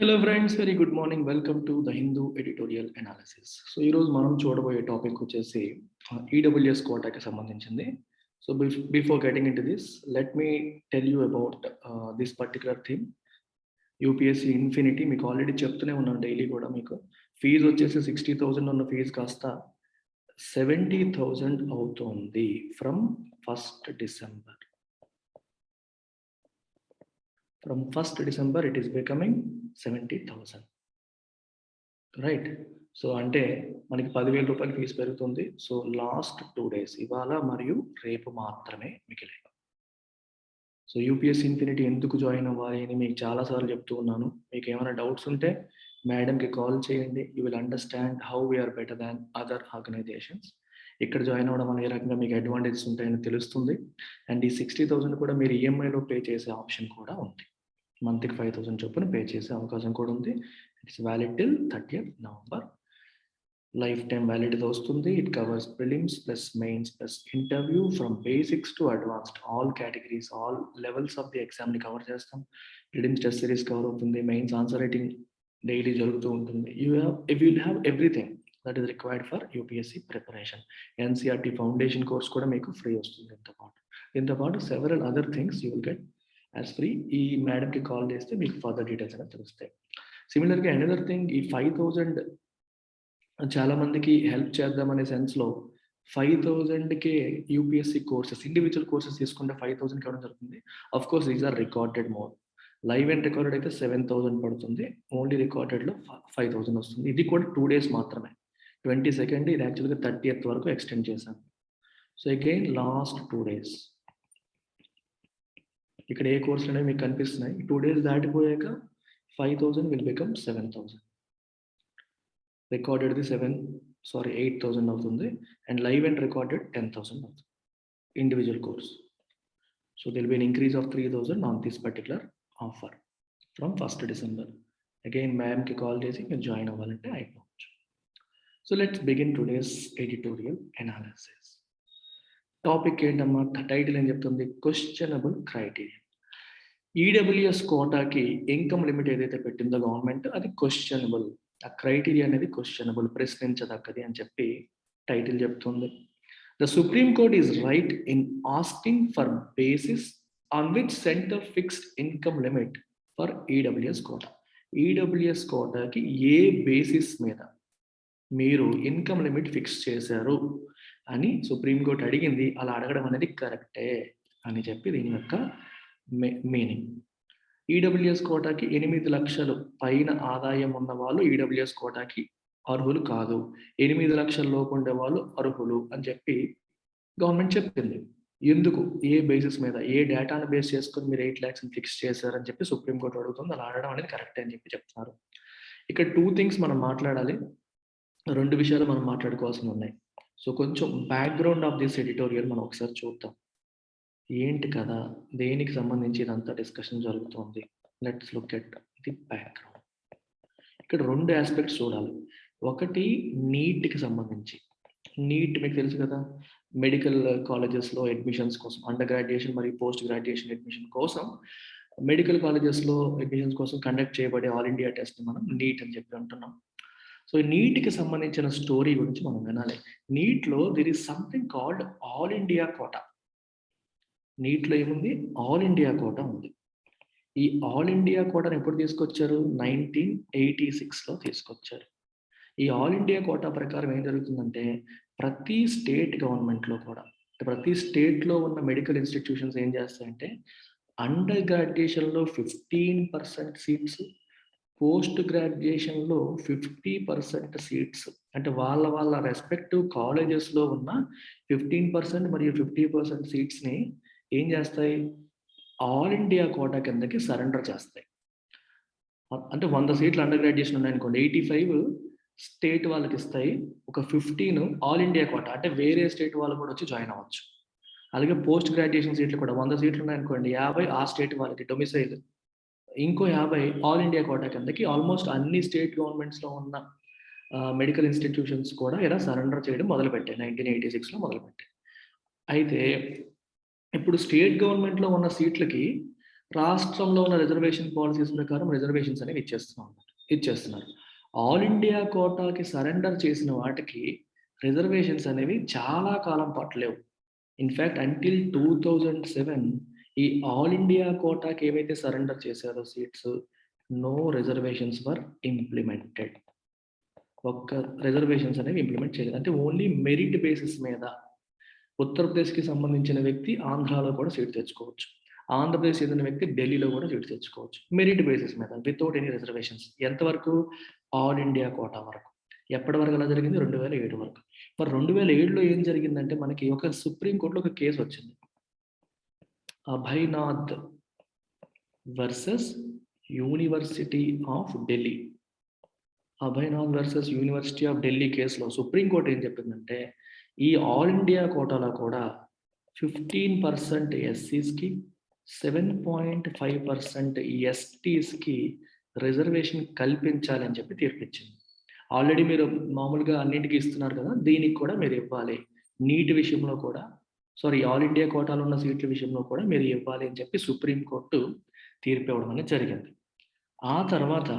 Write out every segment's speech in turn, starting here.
Hello friends, very good morning. Welcome to the Hindu editorial analysis. So ఈరోజు మనం చూడబోయే topic వచ్చేసి ఈడబ్ల్యూఎస్ కోటాకి సంబంధించింది. So before getting in to this, let me tell you about this particular thing. UPSC infinity మీకు already చెప్తూనే ఉన్నాను daily కూడా. మీకు ఫీజు వచ్చేసి 60,000 ఉన్న ఫీజు కాస్త 70,000 అవుతుంది from 1st December. From 1st December it is becoming 70,000. Right. So అంటే మనకి 10,000 రూపాయలు ఫీజు పెరుగుతుంది. సో లాస్ట్ 2 days ఇవాళ మరియు రేపు మాత్రమే మిగిలాయి. సో యూపీఎస్సీ ఇన్ఫినిటీ ఎందుకు జాయిన్ అవ్వాలి అని మీకు చాలాసార్లు చెప్తూ ఉన్నాను. మీకు ఏమైనా డౌట్స్ ఉంటే మేడంకి కాల్ చేయండి. You will understand how we are better than other organisations. ఇక్కడ జాయిన్ అవ్వడం వల్ల ఏ రకంగా మీకు అడ్వాంటేజెస్ ఉంటాయని తెలుస్తుంది. అండ్ ఈ 60,000 కూడా మీరు ఈఎంఐలో పే చేసే ఆప్షన్ కూడా ఉంది. మంత్కి 5,000 చొప్పున పే చేసే అవకాశం కూడా ఉంది. It's valid till 30th November. Lifetime validity వస్తుంది. It covers prelims plus mains plus interview from basics to advanced. All categories, all levels of the ఎగ్జామ్ని కవర్ చేస్తాం. ప్రిలిమ్స్ టెస్ట్ సిరీస్ కవర్ అవుతుంది. Mains answer writing daily జరుగుతూ ఉంటుంది. You will have everything that is required for UPSC preparation. NCERT foundation course కూడా మీకు free వస్తుంది. దీంతో పాటు several other things you will get as free. ఈ మేడంకి కాల్ చేస్తే మీకు ఫర్దర్ డీటెయిల్స్ అనేది తెలుస్తాయి. సిమిలర్గా అనదర్ థింగ్, ఈ 5,000 చాలా మందికి హెల్ప్ చేద్దామనే సెన్స్లో 5,000కే యూపీఎస్సీ కోర్సెస్, ఇండివిజువల్ కోర్సెస్ తీసుకుంటే 5,000కి ఇవ్వడం జరుగుతుంది. Of course these are recorded mode. Live and recorded అయితే 7,000 పడుతుంది. ఓన్లీ రికార్డెడ్లో 5,000 వస్తుంది. ఇది కూడా 2 days మాత్రమే. 22nd, ఇది యాక్చువల్గా 30th వరకు ఎక్స్టెండ్ చేశాను. So again last 2 days. ఇక్కడ ఏ కోర్సులు అనేవి మీకు కనిపిస్తున్నాయి. 2 days దాటిపోయాక 5,000 విల్ బికమ్ 7,000. రికార్డెడ్ది 8,000 అవుతుంది. అండ్ లైవ్ అండ్ రికార్డెడ్ 10,000 అవుతుంది individual course. So there'll be an increase of 3,000 on this particular offer from 1st December. Again మ్యామ్కి కాల్ చేసి మీరు జాయిన్ అవ్వాలంటే అయిపోవచ్చు. So let's begin today's editorial analysis. Topic ఏంటమ్మా, title ఏం చెప్తుంది? Questionable criteria. ఈడబ్ల్యూఎస్ కోటాకి ఇన్కమ్ లిమిట్ ఏదైతే పెట్టిందో గవర్నమెంట్, అది క్వశ్చనబుల్. ఆ క్రైటీరియా అనేది క్వశ్చనబుల్, ప్రశ్నించదగ్గది అని చెప్పి టైటిల్ చెప్తుంది. The supreme court is right in asking for basis on which centre fixed income limit for EWS quota. EWS కోటాకి ఏ బేసిస్ మీద మీరు ఇన్కమ్ లిమిట్ ఫిక్స్ చేశారు అని సుప్రీంకోర్టు అడిగింది. అలా అడగడం అనేది కరెక్టే అని చెప్పి దీని యొక్క మీనింగ్. ఈడబ్ల్యూఎస్ కోటాకి 8 లక్షలు పైన ఆదాయం ఉన్న వాళ్ళు ఈడబ్ల్యూఎస్ కోటాకి అర్హులు కాదు. 8 లక్షల లోపు ఉండే వాళ్ళు అర్హులు అని చెప్పి గవర్నమెంట్ చెప్పింది. ఎందుకు, ఏ బేసిస్ మీద, ఏ డేటాను బేస్ చేసుకుని మీరు 8 lakhs ఫిక్స్ చేశారని చెప్పి సుప్రీంకోర్టు అడుగుతుంది. అలా అడగడం అనేది కరెక్టే అని చెప్పి చెప్తున్నారు. ఇక్కడ 2 things మనం మాట్లాడాలి. 2 విషయాలు మనం మాట్లాడుకోవాల్సి ఉన్నాయి. సో కొంచెం బ్యాక్గ్రౌండ్ ఆఫ్ దిస్ ఎడిటోరియల్ మనం ఒకసారి చూద్దాం. ఏంటి కదా, దేనికి సంబంధించి ఇదంతా డిస్కషన్ జరుగుతుంది. Let's look at the background. ఇక్కడ 2 ఆస్పెక్ట్స్ చూడాలి. ఒకటి నీట్కి సంబంధించి. నీట్ మీకు తెలుసు కదా, మెడికల్ కాలేజెస్లో అడ్మిషన్స్ కోసం, అండర్ గ్రాడ్యుయేషన్ మరియు పోస్ట్ గ్రాడ్యుయేషన్ అడ్మిషన్ కోసం, మెడికల్ కాలేజెస్లో అడ్మిషన్స్ కోసం కండక్ట్ చేయబడే ఆల్ ఇండియా టెస్ట్ మనం నీట్ అని చెప్పి అంటున్నాం. సో నీట్కి సంబంధించిన స్టోరీ గురించి మనం వినాలి. నీట్లో there is something called all India quota. నీట్లో ఏముంది? ఆల్ ఇండియా కోటా ఉంది. ఈ ఆల్ ఇండియా కోటాను ఎప్పుడు తీసుకొచ్చారు? 1986లో తీసుకొచ్చారు. ఈ ఆల్ ఇండియా కోటా ప్రకారం ఏం జరుగుతుందంటే, ప్రతి స్టేట్ గవర్నమెంట్లో కూడా, ప్రతి స్టేట్లో ఉన్న మెడికల్ ఇన్స్టిట్యూషన్స్ ఏం చేస్తాయంటే, అండర్ గ్రాడ్యుయేషన్లో 15% సీట్స్, పోస్ట్ గ్రాడ్యుయేషన్లో 50% సీట్స్, అంటే వాళ్ళ రెస్పెక్టివ్ కాలేజెస్లో ఉన్న 15% మరియు 50% సీట్స్ని ఏం చేస్తాయి? ఆల్ ఇండియా కోటా కిందకి సరెండర్ చేస్తాయి. అంటే 100 సీట్లు అండర్ గ్రాడ్యుయేషన్ ఉన్నాయనుకోండి, 85 స్టేట్ వాళ్ళకి ఇస్తాయి. ఒక 15 ఆల్ ఇండియా కోటా, అంటే వేరే స్టేట్ వాళ్ళు కూడా వచ్చి జాయిన్ అవ్వచ్చు. అలాగే పోస్ట్ గ్రాడ్యుయేషన్ సీట్లు కూడా 100 సీట్లు ఉన్నాయనుకోండి, 50 ఆ స్టేట్ వాళ్ళకి డొమిసైల్, ఇంకో 50 ఆల్ ఇండియా కోటా కిందకి. ఆల్మోస్ట్ అన్ని స్టేట్ గవర్నమెంట్స్లో ఉన్న మెడికల్ ఇన్స్టిట్యూషన్స్ కూడా ఇలా సరెండర్ చేయడం మొదలుపెట్టాయి. 1986లో మొదలుపెట్టాయి. అయితే ఇప్పుడు స్టేట్ గవర్నమెంట్లో ఉన్న సీట్లకి రాష్ట్రంలో ఉన్న రిజర్వేషన్ పాలసీస్ ప్రకారం రిజర్వేషన్స్ అనేవి ఇచ్చేస్తున్నారు. ఆల్ ఇండియా కోటాకి సరెండర్ చేసిన వాటికి రిజర్వేషన్స్ అనేవి చాలా కాలం పాటు లేవు. ఇన్ఫ్యాక్ట్ అంటిల్ 2007 ఈ ఆల్ ఇండియా కోటాకి ఏవైతే సరెండర్ చేశారో సీట్స్, నో రిజర్వేషన్స్ వర్ ఇంప్లిమెంటెడ్. ఒక్క రిజర్వేషన్స్ అనేవి ఇంప్లిమెంట్ చేయలేదు. అంటే ఓన్లీ మెరిట్ బేసిస్ మీద ఉత్తరప్రదేశ్కి సంబంధించిన వ్యక్తి ఆంధ్రాలో కూడా సీట్ తెచ్చుకోవచ్చు. ఆంధ్రప్రదేశ్ చెందిన వ్యక్తి ఢిల్లీలో కూడా సీట్ తెచ్చుకోవచ్చు. మెరిట్ బేసిస్ మీద వితౌట్ ఎనీ రిజర్వేషన్స్. ఎంతవరకు? ఆల్ ఇండియా కోటా వరకు. ఎప్పటి వరకు అలా జరిగింది? 2007 వరకు. మరి 2007లో ఏం జరిగిందంటే మనకి ఒక సుప్రీంకోర్టులో ఒక కేసు వచ్చింది. Abhaynath versus university of Delhi. Abhaynath versus university of Delhi కేసులో సుప్రీంకోర్టు ఏం చెప్పిందంటే ఈ ఆల్ ఇండియా కోటాలో కూడా 15% ఎస్సీస్కి, 7.5% ఎస్టీస్కి రిజర్వేషన్ కల్పించాలి అని చెప్పి తీర్పిచ్చింది. ఆల్రెడీ మీరు మామూలుగా అన్నింటికి ఇస్తున్నారు కదా, దీనికి కూడా మీరు ఇవ్వాలి. నీట్ విషయంలో కూడా ఆల్ ఇండియా కోటాలో ఉన్న సీట్ల విషయంలో కూడా మీరు ఇవ్వాలి అని చెప్పి సుప్రీంకోర్టు తీర్పు ఇవ్వడం అనేది జరిగింది. ఆ తర్వాత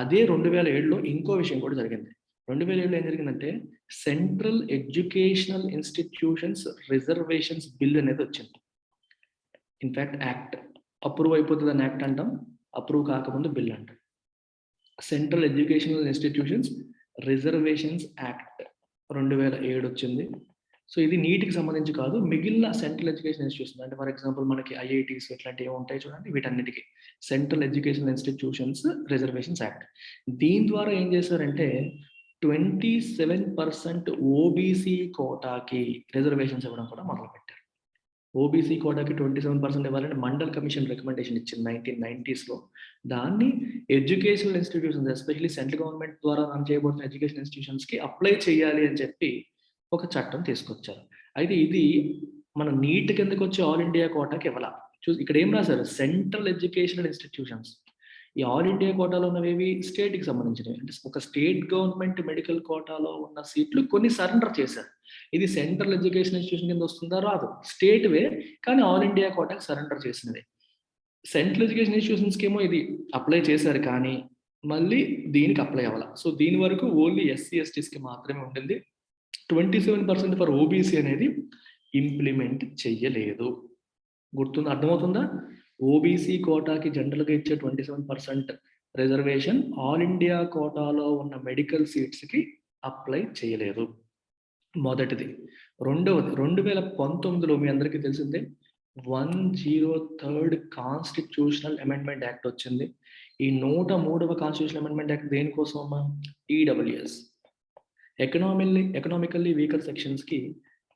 అదే 2007లో ఇంకో విషయం కూడా జరిగింది. 2007లో ఏం జరిగిందంటే central educational institutions reservations bill అనేది వచ్చింది. ఇన్ఫ్యాక్ట్ యాక్ట్ అప్రూవ్ అయిపోతుంది అని యాక్ట్ అంటాం, అప్రూవ్ కాకముందు బిల్ అంటాం. Central educational institutions reservations act 2007 వచ్చింది. సో ఇది నీటికి సంబంధించి కాదు, మిగిలిన సెంట్రల్ ఎడ్యుకేషన్ ఇన్స్టిట్యూషన్స్ అంటే ఫర్ ఎగ్జాంపుల్ మనకి ఐఐటీస్ ఇట్లాంటివి ఉంటాయి చూడండి, వీటన్నిటికీ central educational institutions reservations act. దీని ద్వారా ఏం చేశారంటే 27% ఓబీసీ కోటాకి రిజర్వేషన్స్ ఇవ్వడం కూడా మొదలుపెట్టారు. ఓబీసీ కోటాకి 27% ఇవ్వాలని మండల్ కమిషన్ రికమెండేషన్ ఇచ్చింది 1990sలో. దాన్ని educational institutions especially central government ద్వారా రన్ చేయబడుతున్న ఎడ్యుకేషన్ ఇన్స్టిట్యూషన్స్కి అప్లై చేయాలి అని చెప్పి ఒక చట్టం తీసుకొచ్చారు. అయితే ఇది మన నీట్ కిందకి వచ్చి ఆల్ ఇండియా కోటాకి ఇవ్వాల. ఇక్కడ ఏం రాశారు? Central educational institutions. ఈ ఆల్ ఇండియా కోటాలో ఉన్నవి స్టేట్కి సంబంధించినవి. అంటే ఒక స్టేట్ గవర్నమెంట్ మెడికల్ కోటాలో ఉన్న సీట్లు కొన్ని సరెండర్ చేశారు. ఇది సెంట్రల్ ఎడ్యుకేషన్ ఇన్స్టిట్యూషన్ కింద వస్తుందా? రాదు. స్టేట్వే, కానీ ఆల్ ఇండియా కోటాకి సరెండర్ చేసినవి. సెంట్రల్ ఎడ్యుకేషన్ ఇన్స్టిట్యూషన్స్కి ఏమో ఇది అప్లై చేశారు, కానీ మళ్ళీ దీనికి అప్లై అవ్వాల. సో దీని వరకు ఓన్లీ ఎస్సీ ఎస్టీస్కి మాత్రమే ఉంటుంది. 27% ఫర్ ఓబీసీ అనేది ఇంప్లిమెంట్ చెయ్యలేదు. అర్థమవుతుందా? ఓబీసీ కోటాకి జనరల్గా ఇచ్చే 27% రిజర్వేషన్ ఆల్ ఇండియా కోటాలో ఉన్న మెడికల్ సీట్స్కి అప్లై చేయలేదు. మొదటిది. రెండవది, 2019లో మీ అందరికీ తెలిసిందే 103rd కాన్స్టిట్యూషనల్ అమెండ్మెంట్ యాక్ట్ వచ్చింది. ఈ 103వ కాన్స్టిట్యూషనల్ అమెండ్మెంట్ యాక్ట్ దేనికోసం అమ్మా? ఈడబ్ల్యూఎస్, ఎకనామికల్లీ వీకర్ సెక్షన్స్కి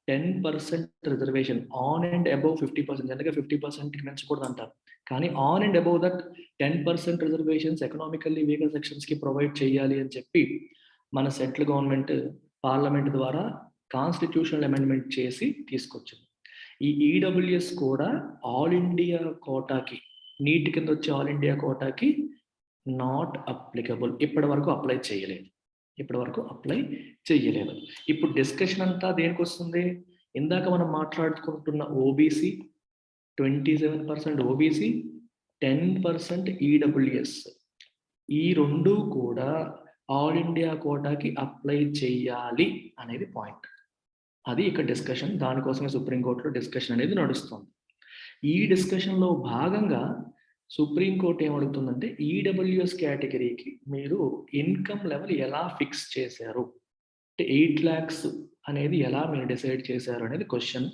10% రిజర్వేషన్ ఆన్ అండ్ అబౌవ్ 50%. జనరల్గా 50% పెంచకూడదు అంటారు, కానీ on and above that 10% reservations economically weaker సెక్షన్స్కి ప్రొవైడ్ చేయాలి అని చెప్పి మన సెంట్రల్ గవర్నమెంట్ పార్లమెంట్ ద్వారా కాన్స్టిట్యూషనల్ అమెండ్మెంట్ చేసి తీసుకొచ్చింది. ఈ ఈడబ్ల్యూఎస్ కూడా ఆల్ ఇండియా కోటాకి, నీట్ కింద వచ్చే ఆల్ ఇండియా కోటాకి నాట్ అప్లికబుల్. ఇప్పటి వరకు అప్లై చేయలేదు. ఇప్పుడు డిస్కషన్ అంతా దేనికి వస్తుంది? ఇందాక మనం మాట్లాడుకుంటున్న ఓబీసీ 27% ఓబీసీ, 10% ఈడబ్ల్యూఎస్, ఈ రెండు కూడా ఆల్ ఇండియా కోటాకి అప్లై చేయాలి అనేది పాయింట్. అది ఇక్కడ డిస్కషన్. దానికోసమే సుప్రీంకోర్టులో డిస్కషన్ అనేది నడుస్తుంది. ఈ డిస్కషన్లో భాగంగా సుప్రీంకోర్టు ఏమడుగుతుందంటే ఈడబ్ల్యూఎస్ కేటగిరీకి మీరు ఇన్కమ్ లెవెల్ ఎలా ఫిక్స్ చేశారు, అంటే 8 lakhs అనేది ఎలా మీరు డిసైడ్ చేశారు అనేది క్వశ్చన్.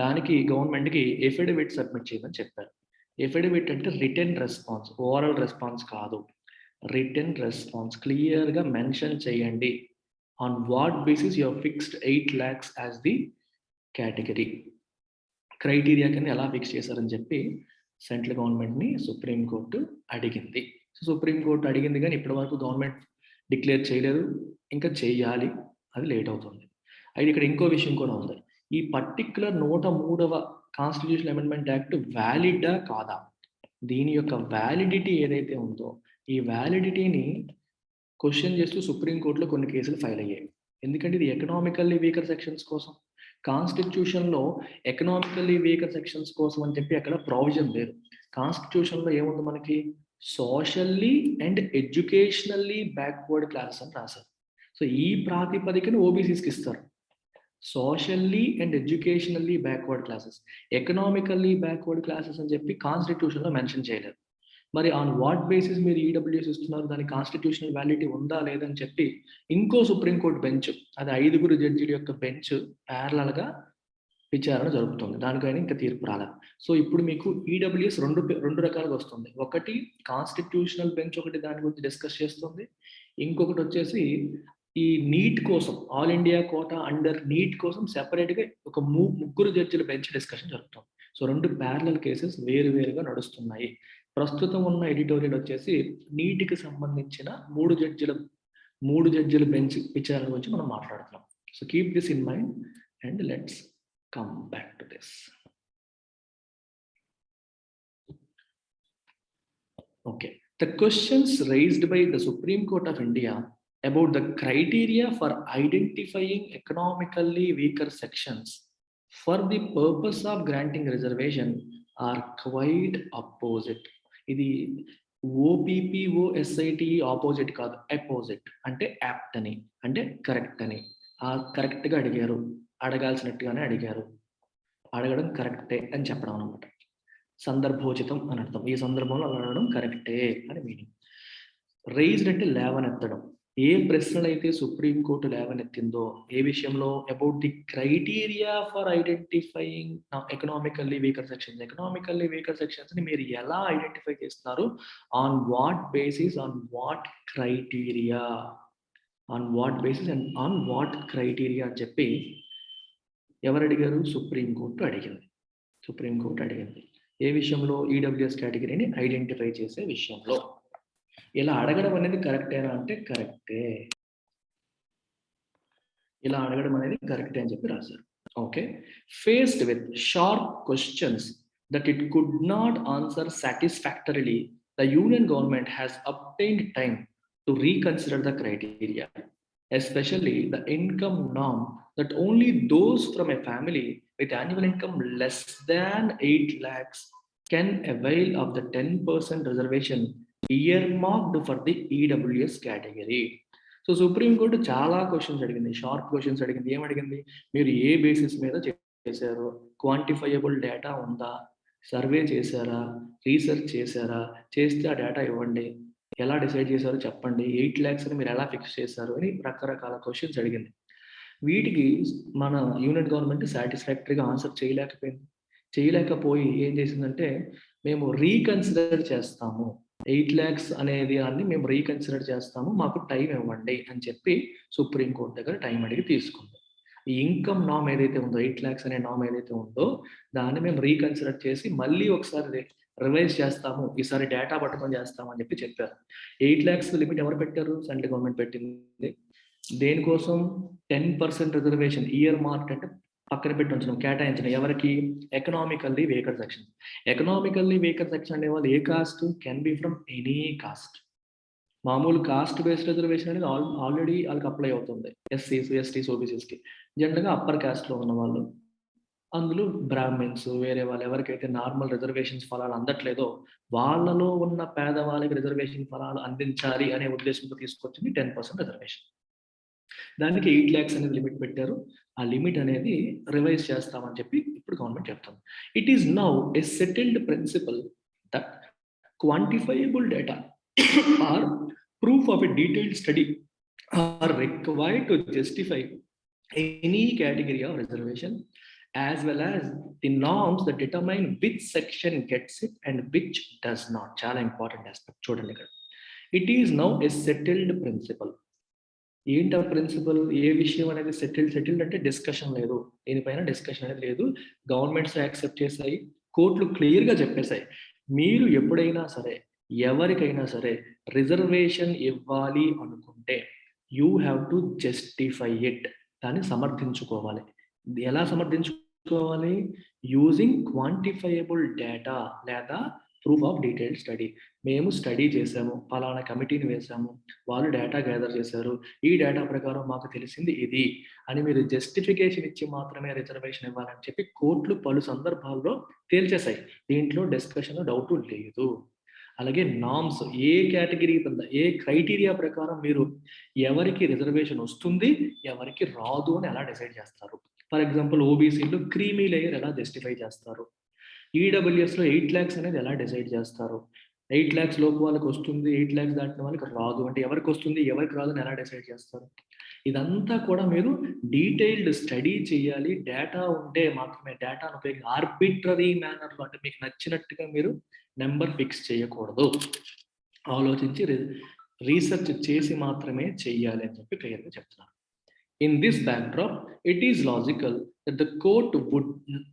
దానికి గవర్నమెంట్కి ఎఫిడవిట్ సబ్మిట్ చేయమని చెప్పారు. ఎఫిడవిట్ అంటే రిటెన్ రెస్పాన్స్, ఓవరాల్ రెస్పాన్స్ కాదు, రిటెన్ రెస్పాన్స్. క్లియర్గా మెన్షన్ చేయండి on what basis you fixed 8 lakhs as the category, criteria కింద ఎలా ఫిక్స్ చేశారని చెప్పి సెంట్రల్ గవర్నమెంట్ని సుప్రీంకోర్టు అడిగింది. సుప్రీంకోర్టు అడిగింది కానీ ఇప్పటి వరకు గవర్నమెంట్ డిక్లేర్ చేయలేదు, ఇంకా చేయాలి, అది లేట్ అవుతుంది. అయితే ఇక్కడ ఇంకో విషయం కూడా ఉంది. ఈ పర్టిక్యులర్ 103వ కాన్స్టిట్యూషనల్ అమెండ్మెంట్ యాక్ట్ వ్యాలిడా కాదా, దీని యొక్క వ్యాలిడిటీ ఏదైతే ఉందో ఈ వ్యాలిడిటీని క్వశ్చన్ చేస్తూ సుప్రీంకోర్టులో కొన్ని కేసులు ఫైల్ అయ్యాయి. ఎందుకంటే ఇది ఎకనామికల్లీ వీకర్ సెక్షన్స్ కోసం. కాన్స్టిట్యూషన్లో ఎకనామికల్లీ వీకర్ సెక్షన్స్ కోసం అని చెప్పి అక్కడ ప్రావిజన్ లేదు. కాన్స్టిట్యూషన్లో ఏముంది మనకి, socially and educationally backward classes అని రాశారు. సో ఈ ప్రాతిపదికను ఓబీసీస్కి ఇస్తారు. Socially and educationally backward classes, economically backward classes అని చెప్పి కాన్స్టిట్యూషన్లో మెన్షన్ చేయలేదు. మరి ఆన్ వాట్ బేసిస్ మీరు ఈడబ్ల్యూఎస్ ఇస్తున్నారు, దాని కాన్స్టిట్యూషనల్ వ్యాలిడిటీ ఉందా లేదని చెప్పి ఇంకో సుప్రీంకోర్టు బెంచ్, అది 5 జడ్జిల యొక్క బెంచ్ ప్యారలల్గా విచారణ జరుగుతుంది. దానికైనా ఇంకా తీర్పు రాలేదు. సో ఇప్పుడు మీకు ఈడబ్ల్యూఎస్ రెండు రకాలుగా వస్తుంది. ఒకటి కాన్స్టిట్యూషనల్ బెంచ్ ఒకటి దాని గురించి డిస్కస్ చేస్తుంది, ఇంకొకటి వచ్చేసి ఈ నీట్ కోసం, all India quota under NEET కోసం సెపరేట్గా ఒక 3 జడ్జిల బెంచ్ డిస్కషన్ జరుగుతుంది. సో 2 ప్యారలల్ కేసెస్ వేరువేరుగా నడుస్తున్నాయి. ప్రస్తుతం ఉన్న ఎడిటోరియల్ వచ్చేసి నీటికి సంబంధించిన 3 జడ్జిల బెంచ్ విచారణ గురించి మనం మాట్లాడుతున్నాం. So keep this in mind and let's come back to this. Okay, the questions raised by the Supreme Court of India about the criteria for identifying economically weaker sections for the purpose of granting reservation are quite opposite. ఇది OPPO SIT opposite కాదు, opposite. అంటే apt అని, అంటే correct అని. కరెక్ట్గా అడిగారు, అడగాల్సినట్టుగానే అడిగారు, అడగడం కరెక్టే అని చెప్పడం అనమాట. సందర్భోచితం అని అర్థం. ఈ సందర్భంలో అడగడం కరెక్టే అని మీనింగ్. రైజ్డ్ అంటే లేవనెత్తడం. ఏ ప్రశ్నలు అయితే సుప్రీంకోర్టు లేవనెత్తిందో ఏ విషయంలో, about the criteria for identifying economically weaker sections. Economically weaker sections ని మీరు ఎలా ఐడెంటిఫై చేస్తున్నారు, on what basis, on what criteria, on what basis and on what criteria అని చెప్పి ఎవరు అడిగారు, సుప్రీంకోర్టు అడిగింది. ఏ విషయంలో, ఈడబ్ల్యూఎస్ కేటగిరీని ఐడెంటిఫై చేసే విషయంలో. ఇలా అడగడం అనేది కరెక్టేనా అంటే కరెక్టే, ఇలా అడగడం అనేది కరెక్టే అని చెప్పి రాశారు. Okay, faced with sharp questions that it could not answer satisfactorily, the union government has obtained time to reconsider the criteria, especially the income norm that only those from a family with annual income less than 8 lakhs can avail of the 10% reservation earmarked for the EWS category. So supreme court చాలా questions అడిగింది, sharp questions అడిగింది. ఏమడిగింది, మీరు ఏ basis మీద చేశారు, quantifiable data ఉందా, survey చేశారా, research చేశారా, చేస్తే ఆ డేటా ఇవ్వండి, ఎలా డిసైడ్ చేశారో చెప్పండి, 8 lakhs అని మీరు ఎలా ఫిక్స్ చేశారు అని రకరకాల క్వశ్చన్స్ అడిగింది. వీటికి మన యూనియన్ గవర్నమెంట్ సాటిస్ఫాక్టరీగా ఆన్సర్ చేయలేకపోయి ఏం చేసిందంటే, మేము రీకన్సిడర్ చేస్తాము, 8 lakhs అనేది దాన్ని మేము రీకన్సిడర్ చేస్తాము, మాకు టైం ఇవ్వండి అని చెప్పి సుప్రీంకోర్టు దగ్గర టైం అడిగి తీసుకుంది. ఈ ఇన్కమ్ నామ్ ఏదైతే ఉందో, 8 lakhs అనే నామ్ ఏదైతే ఉందో దాన్ని మేము రీకన్సిడర్ చేసి మళ్ళీ ఒకసారి రివైజ్ చేస్తాము, ఈసారి డేటా పట్టుకొని చేస్తాము అని చెప్పారు. 8 lakhs లిమిట్ ఎవరు పెట్టారు, సెంట్రల్ గవర్నమెంట్ పెట్టింది. దేనికోసం, 10% రిజర్వేషన్ ఇయర్ మార్క్ అంటే పక్కన పెట్టి ఉంచడం, కేటాయించడం. ఎవరికి, economically weaker section. Economically weaker section అనే వాళ్ళు ఏ caste, can be from any caste. మామూలు కాస్ట్ బేస్డ్ రిజర్వేషన్ అనేది ఆల్రెడీ వాళ్ళకి అప్లై అవుతుంది, ఎస్సీస్, ఎస్టీస్, ఓబీసీస్కి. జనరల్గా అప్పర్ కాస్ట్లో ఉన్న వాళ్ళు, అందులో బ్రాహ్మిన్స్, వేరే వాళ్ళు ఎవరికైతే నార్మల్ రిజర్వేషన్స్ ఫలాలు అందట్లేదో వాళ్ళలో ఉన్న పేదవాళ్ళకి రిజర్వేషన్ ఫలాలు అందించాలి అనే ఉద్దేశంతో తీసుకొచ్చింది 10% రిజర్వేషన్. దానికి 8 lakhs అనేది లిమిట్ పెట్టారు. ఆ లిమిట్ అనేది రివైజ్ చేస్తామని చెప్పి ఇప్పుడు గవర్నమెంట్ చెప్తుంది. It is now a settled principle that quantifiable data or proof of a detailed study are required to justify any category of reservation, as well as the norms that determine which section gets it and which does not. Chala important aspect చూడండి ఇక్కడ. It is now a settled principle. ఏంటి ఆ principal, ఏ విషయం అనేది settled అంటే discussion లేదు, దీనిపైన discussion అనేది లేదు. గవర్నమెంట్స్ యాక్సెప్ట్ చేశాయి, కోర్టులు క్లియర్గా చెప్పేశాయి, మీరు ఎప్పుడైనా సరే ఎవరికైనా సరే రిజర్వేషన్ ఇవ్వాలి అనుకుంటే you have to justify it, దాన్ని సమర్థించుకోవాలి. ఎలా సమర్థించుకోవాలి, యూజింగ్ క్వాంటిఫైయబుల్ డేటా లేదా ప్రూఫ్ ఆఫ్ డీటెయిల్డ్ స్టడీ. మేము స్టడీ చేసాము, పలానా కమిటీని వేసాము, వాళ్ళు డేటా గ్యాదర్ చేశారు, ఈ డేటా ప్రకారం మాకు తెలిసింది ఇది అని మీరు జస్టిఫికేషన్ ఇచ్చి మాత్రమే రిజర్వేషన్ ఇవ్వాలని చెప్పి కోర్టులు పలు సందర్భాల్లో తేల్చేశాయి. దీంట్లో డిస్కషన్ డౌట్ లేదు. అలాగే నామ్స్, ఏ కేటగిరీ కింద ఏ క్రైటీరియా ప్రకారం మీరు ఎవరికి రిజర్వేషన్ వస్తుంది ఎవరికి రాదు అని ఎలా డిసైడ్ చేస్తారు. ఫర్ ఎగ్జాంపుల్ ఓబీసీలో క్రీమీ లేయర్ ఎలా జస్టిఫై చేస్తారు, ఈడబ్ల్యూఎస్లో 8 lakhs అనేది ఎలా డిసైడ్ చేస్తారు, 8 lakhs లోపు వాళ్ళకి వస్తుంది, 8 lakhs దాటిన వాళ్ళకి రాదు అంటే ఎవరికి వస్తుంది ఎవరికి రాదు అని ఎలా డిసైడ్ చేస్తారు. ఇదంతా కూడా మీరు డీటెయిల్డ్ స్టడీ చేయాలి. డేటా ఉంటే మాత్రమే, డేటాను ఉపయోగించి ఆర్బిట్రరీ మేనర్లో అంటే మీకు నచ్చినట్టుగా మీరు నెంబర్ ఫిక్స్ చేయకూడదు, ఆలోచించి రీసెర్చ్ చేసి మాత్రమే చెయ్యాలి అని చెప్పి క్లియర్గా చెప్తున్నారు. In this backdrop, it is logical that the court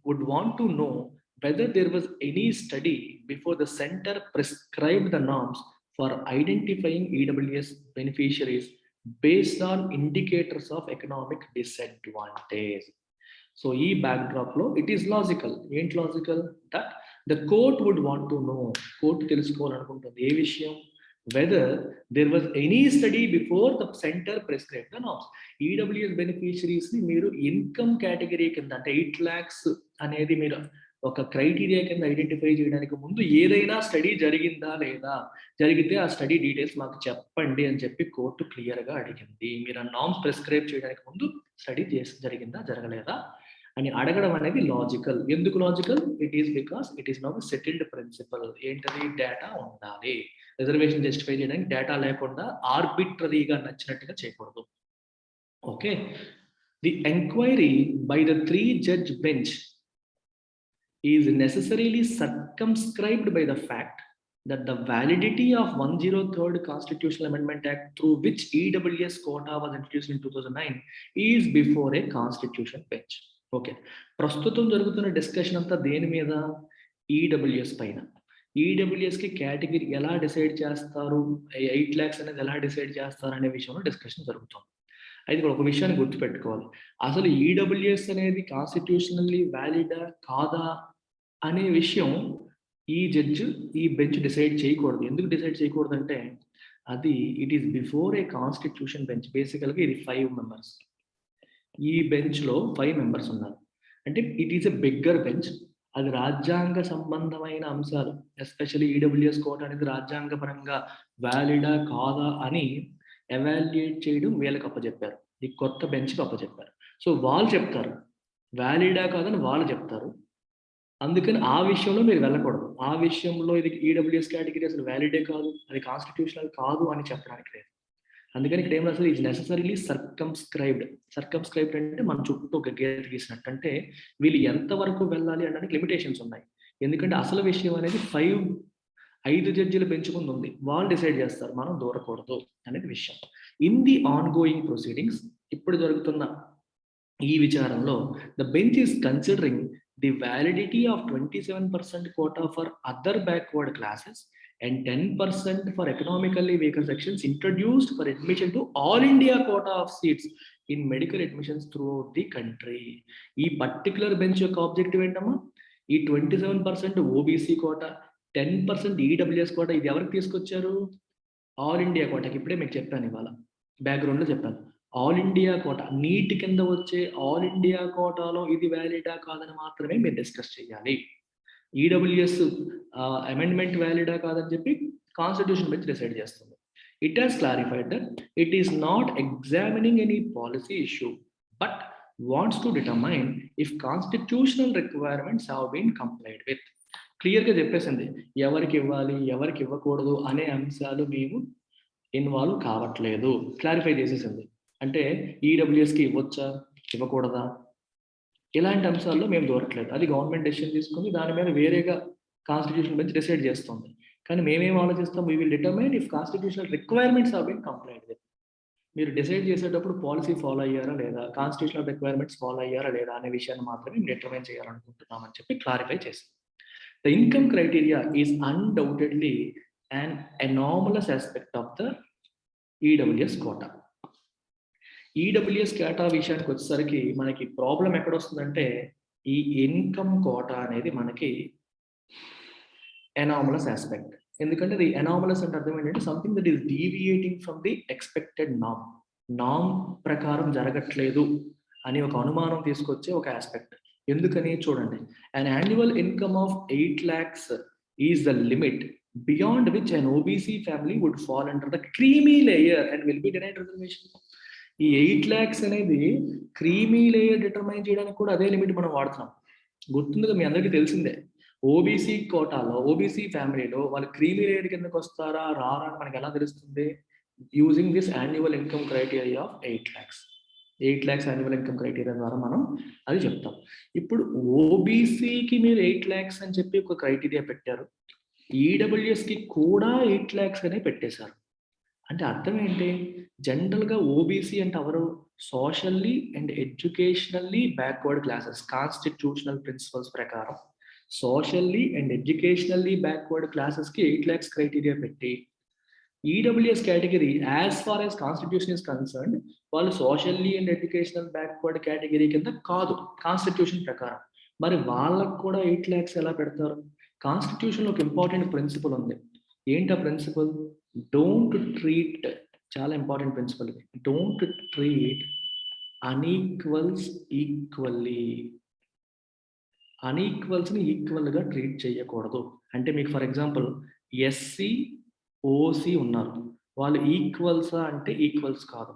would want to know whether there was any study before the center prescribed the norms for identifying EWS beneficiaries based on indicators of economic disadvantage. So, e backdrop lo it is logical. Ain't logical that the court would want to know, court telusukovalanuntuntundi ఏ విషయం, whether there was any study before the center prescribed the norms. EWS beneficiaries ని మీరు income category కింద అంటే 8 lakhs అనేది మీరు ఒక criteria కింద identify చేయడానికి ముందు ఏదైనా స్టడీ జరిగిందా లేదా, జరిగితే ఆ స్టడీ డీటెయిల్స్ మాకు చెప్పండి అని చెప్పి కోర్టు క్లియర్గా అడిగింది. మీరు ఆ నామ్స్ ప్రిస్క్రైబ్ చేయడానికి ముందు స్టడీ జరిగిందా జరగలేదా అని అడగడం అనేది లాజికల్. ఎందుకు logical? It is because it is now settled principle. ఏంటది? డేటా ఉండాలి. రిజర్వేషన్ జస్టిఫై చేయడానికి డేటా లేకుండా ఆర్బిట్రరీగా నచ్చినట్టుగా చేయకూడదు. Okay, the enquiry by the 3-judge bench is necessarily circumscribed by the fact that the validity of 103rd Constitutional Amendment Act through which EWS quota was introduced in 2009 is before a constitution bench. Okay, ప్రస్తుతం జరుగుతున్న discussion అంతా దేని మీద? EWS పైన. ఈడబ్ల్యూఎస్కి category ఎలా decide చేస్తారు, 8 lakhs అనేది ఎలా డిసైడ్ చేస్తారు అనే విషయంలో డిస్కషన్ జరుగుతుంది. అయితే ఇక్కడ ఒక విషయాన్ని గుర్తుపెట్టుకోవాలి, అసలు ఈడబ్ల్యూఎస్ అనేది కాన్స్టిట్యూషనల్లీ వ్యాలిడా కాదా అనే విషయం ఈ జడ్జి ఈ బెంచ్ డిసైడ్ చేయకూడదు. ఎందుకు డిసైడ్ చేయకూడదు అంటే అది it is before A constitution bench. బేసికల్గా ఇది 5 members. ఈ బెంచ్లో 5 members ఉన్నారు అంటే it is a bigger bench. అది రాజ్యాంగ సంబంధమైన అంశాలు, ఎస్పెషల్లీ ఈడబ్ల్యూఎస్ కోట అనేది రాజ్యాంగపరంగా వ్యాలిడా కాదా అని ఎవాల్యుయేట్ చేయడం వీళ్ళకి అప్పచెప్పారు, ఈ కొత్త బెంచ్కి అప్పచెప్పారు. సో వాళ్ళు చెప్తారు వ్యాలిడా కాదని వాళ్ళు చెప్తారు. అందుకని ఆ విషయంలో మీరు వెళ్ళకూడదు. ఆ విషయంలో ఇది ఈడబ్ల్యూఎస్ కేటగిరీ అసలు వ్యాలిడే కాదు, అది కాన్స్టిట్యూషనల్ కాదు అని చెప్పడానికి లేదు. అందుకని ఇక్కడ ఏం రాస్తారు, ఈజ్ నెసెసరీలీ సర్కమ్స్క్రైబ్డ్. సర్కమ్స్క్రైబ్డ్ అంటే మన చుట్టూ ఒక గీత గీసినట్టు, అంటే వీళ్ళు ఎంతవరకు వెళ్ళాలి అనడానికి లిమిటేషన్స్ ఉన్నాయి. ఎందుకంటే అసలు విషయం అనేది 5 జడ్జిల బెంచ్ ముందు ఉంది, వాళ్ళు డిసైడ్ చేస్తారు, మనం దూరకూడదు అనేది విషయం. In the ongoing proceedings, ఇప్పుడు జరుగుతున్న ఈ విచారంలో the bench is considering the validity of 27% quota for other backward classes and 10% for economically weaker sections introduced for admission to all India quota of seats in medical admissions throughout the country. ఈ particular bench యొక్క objective ఏంటమ్మా, ఈ 27% OBC quota, 10% EWS quota ఇది ఎవరికి తీసుకొచ్చారు? All India కోటాకి. ఇప్పుడే మీకు చెప్పాను, ఇవాళ బ్యాక్గ్రౌండ్లో చెప్పాను. ఆల్ ఇండియా కోటా, నీట్ కింద వచ్చే ఆల్ ఇండియా కోటాలో ఇది వ్యాలిడా కాదని మాత్రమే మీరు డిస్కస్ చేయాలి. ఈడబ్ల్యూఎస్ అమెండ్మెంట్ వ్యాలిడా కాదని చెప్పి కాన్స్టిట్యూషన్ బెంచ్ డిసైడ్ చేస్తుంది. It has clarified that it is not examining any policy issue but wants to determine if constitutional requirements have been complied with. క్లియర్గా చెప్పేసింది ఎవరికి ఇవ్వాలి ఎవరికి ఇవ్వకూడదు అనే అంశాలు మేము ఇన్వాల్వ్ కావట్లేదు, క్లారిఫై చేసేసింది. అంటే ఈడబ్ల్యూఎస్కి ఇవ్వచ్చా ఇవ్వకూడదా ఇలాంటి అంశాల్లో మేము దూరట్లేదు, అది గవర్నమెంట్ డెసిషన్ తీసుకుంది, దాని మీద వేరేగా కాన్స్టిట్యూషన్ బెంచ్ డిసైడ్ చేస్తుంది. కానీ మేమేం ఆలోచిస్తాం, we will determine if constitutional requirements have been complied with. మీరు డిసైడ్ చేసేటప్పుడు పాలసీ ఫాలో అయ్యారా లేదా, కాన్స్టిట్యూషనల్ రిక్వైర్మెంట్స్ ఫాలో అయ్యారా లేదా అనే విషయాన్ని మాత్రమే మేము డిటర్మైన్ చేయాలనుకుంటున్నామని చెప్పి క్లారిఫై చేసింది. The income criteria is undoubtedly an anomalous aspect of the EWS quota. EWS quota విషయానికి వచ్చేసరికి మనకి ప్రాబ్లం ఎక్కడ వస్తుందంటే, ఈ ఇన్కమ్ కోటా అనేది మనకి ఎనామలస్ ఆస్పెక్ట్. ఎందుకంటే అది ఎనామలస్ అంటే అర్థం ఏంటంటే something that is deviating from the expected నామ్ ప్రకారం జరగట్లేదు అని ఒక అనుమానం తీసుకొచ్చే ఒక ఆస్పెక్ట్. ఎందుకని చూడండి, an annual income of 8 lakhs is the limit beyond which an OBC family would fall under the creamy layer and will be denied reservation. ఈ 8 lakhs అనేది క్రీమీ లేయర్ డిటర్మైన్ చేయడానికి కూడా అదే లిమిట్ మనం వాడుతున్నాం. గుర్తుందిగా, మీ అందరికీ తెలిసిందే. ఓబీసీ కోటాలో ఓబీసీ ఫ్యామిలీలో వాళ్ళు క్రీమీ లేయర్ కిందకి వస్తారా రారా అని మనకి ఎలా తెలుస్తుంది? Using this annual income criteria of 8 lakhs. 8 lakhs annual income criteria ద్వారా మనం అది చెప్తాం. ఇప్పుడు ఓబీసీకి మీరు 8 lakhs అని చెప్పి ఒక క్రైటీరియా పెట్టారు, ఈడబ్ల్యూఎస్కి కూడా 8 lakhs అనే పెట్టేశారు. అంటే అర్థం ఏంటి? జనరల్గా ఓబీసీ అంటే ఎవరు? Socially and educationally backward classes. Constitutional principles ప్రకారం సోషల్లీ అండ్ ఎడ్యుకేషనల్లీ బ్యాక్వర్డ్ క్లాసెస్కి 8 lakhs క్రైటీరియా పెట్టి, EWS category as far as constitution is concerned వాళ్ళు socially and educational backward category కింద కాదు కాన్స్టిట్యూషన్ ప్రకారం. మరి వాళ్ళకు కూడా 8 lakhs ఎలా పెడతారు? కాన్స్టిట్యూషన్లో ఒక ఇంపార్టెంట్ ప్రిన్సిపల్ ఉంది. ఏంటి ఆ ప్రిన్సిపల్? డోంట్ ట్రీట్, చాలా ఇంపార్టెంట్ ప్రిన్సిపల్ ఇది, డోంట్ ట్రీట్ అన్ఈక్వల్స్ ఈక్వల్లీ. అన్ఈక్వల్స్ని ఈక్వల్గా ట్రీట్ చేయకూడదు. అంటే మీకు ఫర్ ఎగ్జాంపుల్ ఎస్సీ ఓసీ ఉన్నారు, వాళ్ళు ఈక్వల్సా అంటే ఈక్వల్స్ కాదు.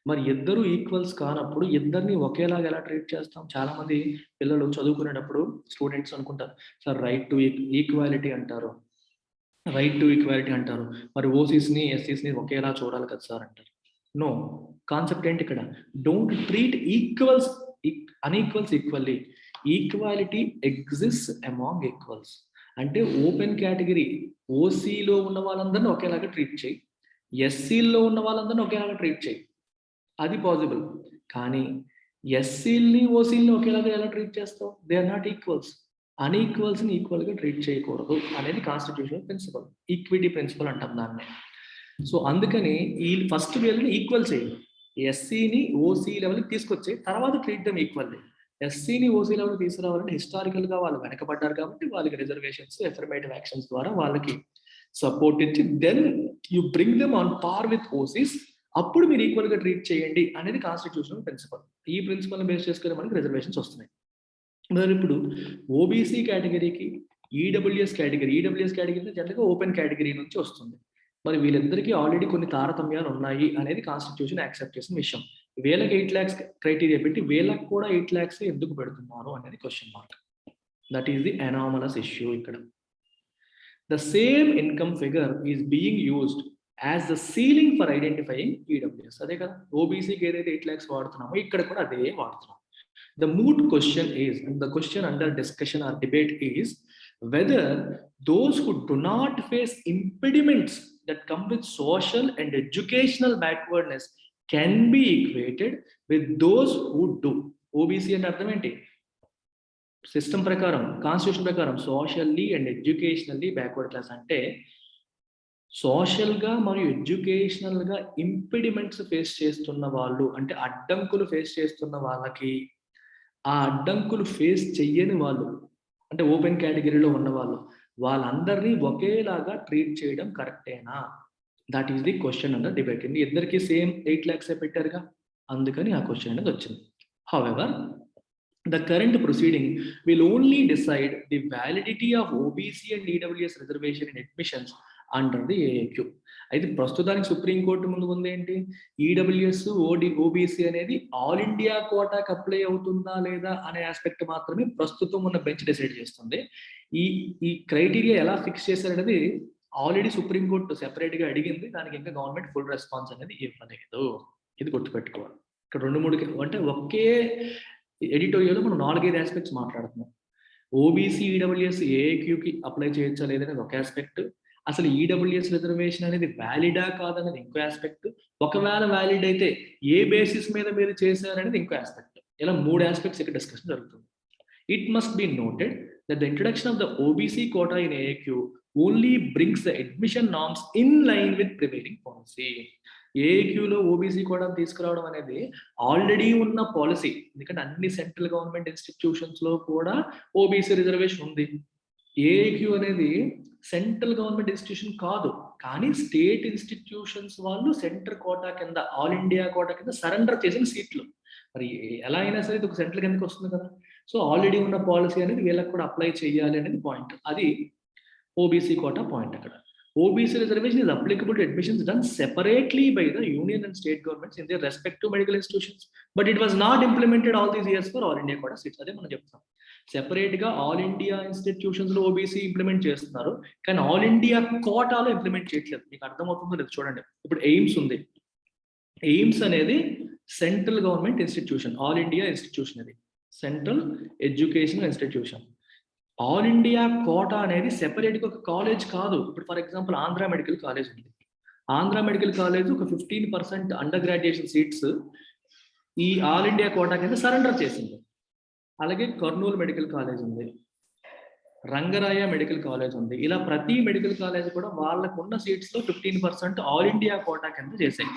మరి ఇద్దరు ఈక్వల్స్ కానప్పుడు ఇద్దరిని ఒకేలాగా ఎలా ట్రీట్ చేస్తాం? చాలా మంది పిల్లలు చదువుకునేటప్పుడు స్టూడెంట్స్ అనుకుంటారు, సార్ రైట్ టు ఈక్వాలిటీ అంటారు, రైట్ టు ఈక్వాలిటీ అంటారు, మరి ఓసీస్ని ఎస్సీస్ని ఒకేలా చూడాలి కదా సార్ అంటారు. నో, కాన్సెప్ట్ ఏంటి ఇక్కడ? Don't treat equals అన్ఈక్వల్స్ equally. Equality exist among equals. అంటే ఓపెన్ కేటగిరీ ఓసీలో ఉన్న వాళ్ళందరినీ ఒకేలాగా ట్రీట్ చేయి, ఎస్సీల్లో ఉన్న వాళ్ళందరినీ ఒకేలాగా ట్రీట్ చేయి, అది పాసిబుల్. కానీ ఎస్సీల్ని ఓసీల్ని ఒకేలాగా ఎలా ట్రీట్ చేస్తావు? They are not equals. అన్ఈక్వల్స్ని ఈక్వల్గా ట్రీట్ చేయకూడదు అనేది కాన్స్టిట్యూషనల్ ప్రిన్సిపల్, ఈక్విటీ ప్రిన్సిపల్ అంటాం దాన్ని. సో అందుకని ఈ ఫస్ట్ వీళ్ళని ఈక్వల్ చేయాలి, ఎస్సీని ఓసీ లెవెల్కి తీసుకొచ్చి తర్వాత ట్రీట్ దెమ్ ఈక్వల్లీ. ఎస్సీని ఓసీ లెవెల్కి తీసుకురావాలంటే హిస్టారికల్గా వాళ్ళు వెనకబడ్డారు కాబట్టి వాళ్ళకి రిజర్వేషన్స్ ఎఫర్మేటివ్ యాక్షన్స్ ద్వారా వాళ్ళకి సపోర్ట్ ఇచ్చి then you bring them on par with OCs, అప్పుడు మీరు ఈక్వల్గా ట్రీట్ చేయండి అనేది కాన్స్టిట్యూషనల్ ప్రిన్సిపల్. ఈ ప్రిన్సిపల్ని బేస్ చేసుకుని మనకి రిజర్వేషన్స్ వస్తున్నాయి. మరి ఇప్పుడు ఓబీసీ కేటగిరీకి ఈడబ్ల్యూఎస్ కేటగిరీ జనరల్గా ఓపెన్ కేటగిరీ నుంచి వస్తుంది. మరి వీళ్ళిద్దరికీ ఆల్రెడీ కొన్ని తారతమ్యాలు ఉన్నాయి అనేది కాన్స్టిట్యూషన్ యాక్సెప్ట్ చేసిన విషయం. వీళ్ళకి 8 lakhs క్రైటీరియా పెట్టి వీళ్ళకి కూడా 8 lakhs ఎందుకు పెడుతున్నారు అనేది question mark. That is the anomalous issue ఇక్కడ. The same income figure is being used as the ceiling for identifying EWS. అదే కదా, ఓబీసీకి ఏదైతే 8 lakhs వాడుతున్నామో ఇక్కడ కూడా అదే వాడుతున్నాం. The moot question is, and the question under discussion or debate is, whether those who do not face impediments that come with social and educational backwardness can be equated with those who do. OBC అంటే అర్థం ఏంటి? System ప్రకారం, constitution ప్రకారం socially and educationally backward class అంటే సోషల్గా మరియు ఎడ్యుకేషనల్గా impediments face చేస్తున్న వాళ్ళు, అంటే అడ్డంకులు ఫేస్ చేస్తున్న వాళ్ళకి ఆ అడ్డంకులు ఫేస్ చెయ్యని వాళ్ళు, అంటే ఓపెన్ కేటగిరీలో ఉన్న వాళ్ళందరినీ ఒకేలాగా ట్రీట్ చేయడం కరెక్టేనా? That is the question under debate. ఇద్దరికి సేమ్ 8 lakhs పెట్టారుగా, అందుకని ఆ క్వశ్చన్ అనేది వచ్చింది. However, the current proceeding will only decide the validity of OBC and EWS reservation in admissions under the AAQ. అయితే ప్రస్తుతానికి సుప్రీంకోర్టు ముందు ఉంది ఏంటి? ఈడబ్ల్యూఎస్ ఓబీసీ అనేది ఆల్ ఇండియా కోటాకి అప్లై అవుతుందా లేదా అనే ఆస్పెక్ట్ మాత్రమే ప్రస్తుతం ఉన్న బెంచ్ డిసైడ్ చేస్తుంది. ఈ క్రైటీరియా ఎలా ఫిక్స్ చేశారనేది ఆల్రెడీ సుప్రీంకోర్టు సెపరేట్గా అడిగింది, దానికి ఇంకా గవర్నమెంట్ ఫుల్ రెస్పాన్స్ అనేది ఇవ్వలేదు. ఇది గుర్తుపెట్టుకోవాలి. ఇక్కడ 2-3 అంటే ఒకే ఎడిటోరియల్లో మనం 4-5 ఆస్పెక్ట్స్ మాట్లాడుతున్నాం. ఓబీసీ ఈడబ్ల్యూఎస్ ఏఏక్యూకి అప్లై చేయొచ్చా లేదనేది ఒక ఆస్పెక్ట్, అసలు ఈడబ్ల్యూఎస్ రిజర్వేషన్ అనేది వ్యాలిడా కాదనేది ఇంకో ఆస్పెక్ట్, ఒకవేళ వ్యాలిడ్ అయితే ఏ బేసిస్ మీద మీరు చేశారనేది ఇంకో ఆస్పెక్ట్. ఇలా 3 ఆస్పెక్ట్స్ ఇక్కడ డిస్కషన్ జరుగుతుంది. It must be noted that the introduction of the OBC quota in AAQ only brings the admission norms in line with prevailing policy. ఏక్యూలో ఓబీసీ కూడా తీసుకురావడం అనేది ఆల్రెడీ ఉన్న పాలసీ, ఎందుకంటే అన్ని సెంట్రల్ గవర్నమెంట్ ఇన్స్టిట్యూషన్స్ లో కూడా ఓబీసీ రిజర్వేషన్ ఉంది. ఏక్యూ అనేది సెంట్రల్ గవర్నమెంట్ ఇన్స్టిట్యూషన్ కాదు, కానీ స్టేట్ ఇన్స్టిట్యూషన్స్ వాళ్ళు సెంటర్ కోటా కింద, ఆల్ ఇండియా కోటా కింద సరెండర్ చేసిన సీట్లు. మరి ఎలా అయినా సరే ఇది ఒక సెంట్రల్ కిందకి వస్తుంది కదా. సో ఆల్రెడీ ఉన్న పాలసీ అనేది వీళ్ళకి కూడా అప్లై చేయాలి అనేది పాయింట్. అది ఓబీసీ కోటా పాయింట్. అక్కడ OBC reservation is applicable to admissions done separately by the union and state governments in their respective medical institutions, but it was not implemented all these years for all India quota seats. అదే మనం చెప్తాం, separate గా all India institutions లో OBC implement చేస్తున్నారు, కానీ all India కోటాలో implement చేయట్లేదు. మీకు అర్థమవుతుందో లేదు చూడండి. ఇప్పుడు ఎయిమ్స్ ఉంది, ఎయిమ్స్ అనేది central government institution, all India institution, అది central education institution. All India quota అనేది సెపరేట్గా ఒక కాలేజ్ కాదు. ఇప్పుడు for example Andhra medical college ఉంది, ఆంధ్ర మెడికల్ కాలేజ్ ఒక 15% అండర్ గ్రాడ్యుయేషన్ సీట్స్ ఈ ఆల్ ఇండియా కోటా కింద సరెండర్ చేసింది. అలాగే కర్నూలు మెడికల్ కాలేజ్ ఉంది, రంగరాయ మెడికల్ కాలేజ్ ఉంది. ఇలా ప్రతి మెడికల్ కాలేజ్ కూడా వాళ్ళకు ఉన్న సీట్స్ లో 15% ఆల్ ఇండియా కోటా కింద చేశాయి.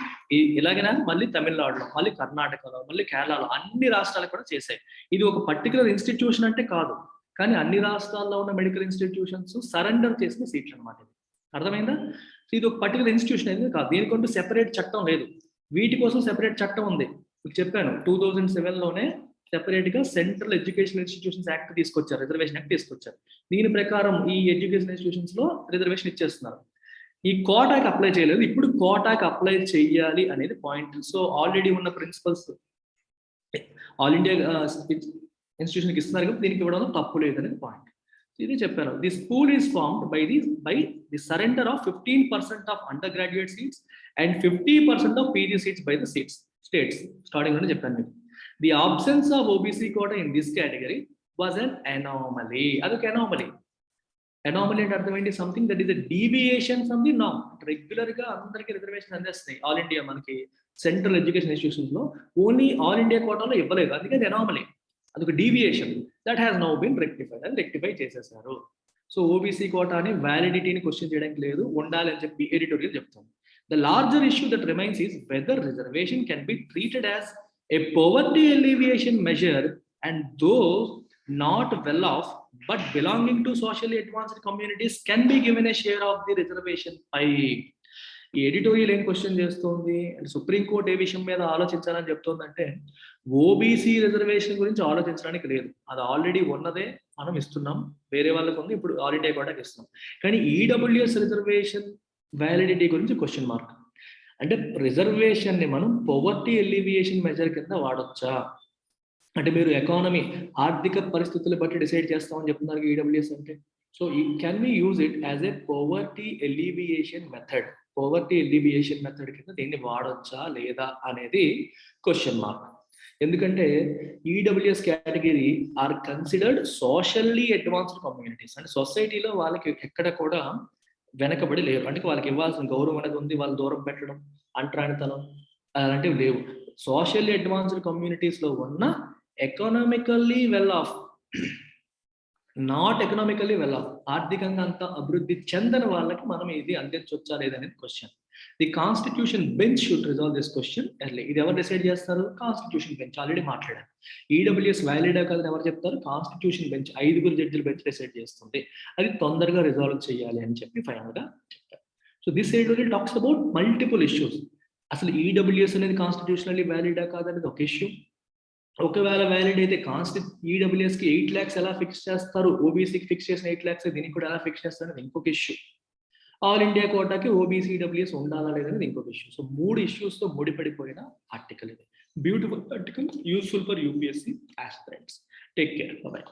ఇలాగైనా మళ్ళీ తమిళనాడులో, మళ్ళీ కర్ణాటకలో, మళ్ళీ కేరళలో, అన్ని రాష్ట్రాలకు కూడా చేశాయి. ఇది ఒక పర్టికులర్ ఇన్స్టిట్యూషన్ అంటే కాదు, కానీ అన్ని రాష్ట్రాల్లో ఉన్న మెడికల్ ఇన్స్టిట్యూషన్స్ సరెండర్ చేసిన సీట్లు అనమాట. ఇది అర్థమైందా? ఇది ఒక పర్టికులర్ ఇన్స్టిట్యూషన్ అనేది కాదు, దీనికంటూ సెపరేట్ చట్టం లేదు. వీటి కోసం సెపరేట్ చట్టం ఉంది. మీకు చెప్పాను 2007లోనే సెపరేట్ గా సెంట్రల్ ఎడ్యుకేషన్ ఇన్స్టిట్యూషన్స్ యాక్ట్ తీసుకొచ్చారు, రిజర్వేషన్ యాక్ట్ తీసుకొచ్చారు. దీని ప్రకారం ఈ ఎడ్యుకేషన్ ఇన్స్టిట్యూషన్స్ లో రిజర్వేషన్ ఇచ్చేస్తున్నారు. ఈ కోటాకి అప్లై చేయలేదు, ఇప్పుడు కోటాకి అప్లై చేయాలి అనేది పాయింట్. సో ఆల్రెడీ ఉన్న ప్రిన్సిపల్స్ ఆల్ ఇండియా ఇన్స్టిట్యూషన్కి ఇస్తున్నారు కాబట్టి దీనికి ఇవ్వడంలో తప్పు లేదనేది పాయింట్. ఇది చెప్పాను. This pool is formed by the surrender of 15% of undergraduate seats and 50% of PG seats by the states. Starting లోనే చెప్పాను మీకు. The absence of OBC quota in this category was an anomaly. అదొక anomaly. Anomaly అంటే అర్థం ఏంటి? Something that is a deviation from the norm. Regular గా అందరికి reservation అందేస్తున్నాయి ఆల్ ఇండియా, మనకి సెంట్రల్ ఎడ్యుకేషన్ ఇన్స్టిట్యూషన్స్ లో ఓన్లీ ఆల్ ఇండియా కోటాలో ఇవ్వలేదు, అందుకే అనామలీ. అదొక deviation that has now been rectified, అని రెక్టిఫై చేసేసారు. సో OBC కోటాని వ్యాలిడిటీని క్వశ్చన్ చేయడానికి లేదు, ఉండాలి అని చెప్పి ఎడిటోరియల్ చెప్తాం. The larger issue that remains is whether reservation can be treated as a poverty alleviation measure and those not well off but belonging to socially advanced communities can be given a share of the reservation pie. ఈ editorial ఏం question చేస్తుంది అంటే supreme court ఏ విషయం మీద ఆలోచించాలని చెప్తుందంటే OBC reservation గురించి ఆలోచించడానికి లేదు, అది ఆల్రెడీ ఉన్నదే మనం ఇస్తున్నాం, వేరే వాళ్ళకు ఉంది, ఇప్పుడు ఆల్ ఇండియా కోటాకి ఇస్తున్నాం. కానీ EWS రిజర్వేషన్ వ్యాలిడిటీ గురించి క్వశ్చన్ మార్క్. అంటే రిజర్వేషన్ ని మనం పవర్టీ ఎలివియేషన్ మెజర్ కింద వాడొచ్చా అంటే, మీరు ఎకానమీ ఆర్థిక పరిస్థితులు బట్టి డిసైడ్ చేస్తామని చెప్తున్నారు EWS అంటే. So can we use it as a poverty alleviation method, poverty alleviation method కింద దీన్ని వాడొచ్చా లేదా అనేది క్వశ్చన్ మార్క్. ఎందుకంటే EWS category are considered socially advanced communities, అంటే సొసైటీలో వాళ్ళకి ఎక్కడ కూడా వెనకబడి లేరు, అంటే వాళ్ళకి ఇవ్వాల్సిన గౌరవం అనేది ఉంది, వాళ్ళు దూరం పెట్టడం, అంటరానితనం అలాంటివి లేవు. సోషల్లీ అడ్వాన్స్డ్ కమ్యూనిటీస్ లో ఉన్న economically well of, not economically well of, ఆర్థికంగా అంత అభివృద్ధి చెందని వాళ్ళకి మనం ఇది అందించవచ్చా లేదనేది question. The constitution bench should resolve this question early. ఇది ఎవరు డిసైడ్ చేస్తారు? Constitution bench. ఆల్రెడీ మాట్లాడారు. EWS వ్యాలిడా కాదని ఎవరు చెప్తారు? కాన్స్టిట్యూషన్ బెంచ్, 5 జడ్జిల బెంచ్ డిసైడ్ చేస్తుంది. అది తొందరగా రిజాల్వ్ చేయాలి అని చెప్పి ఫైనల్ గా చెప్తారు. So this editorial talks about multiple issues. అసలు EWS అనేది కాన్స్టిట్యూషనల్లీ వ్యాలిడా కాదనేది ఒక ఇష్యూ. ఒకవేళ వ్యాలిడ్ అయితే EWS కి 8 lakhs ఎలా ఫిక్స్ చేస్తారు, OBCకి ఫిక్స్ చేసిన 8 lakhs దీనికి కూడా ఎలా ఫిక్స్ చేస్తారు అనేది ఇంకొక ఇష్యూ. ఆల్ ఇండియా కోటాకి OBC EWS ఉండాలా లేదనేది ఇంకొక ఇష్యూ. సో 3 issues తో ముడిపడిపోయిన ఆర్టికల్ ఇది. Beautiful article, useful for UPSC aspirants. Take care, by.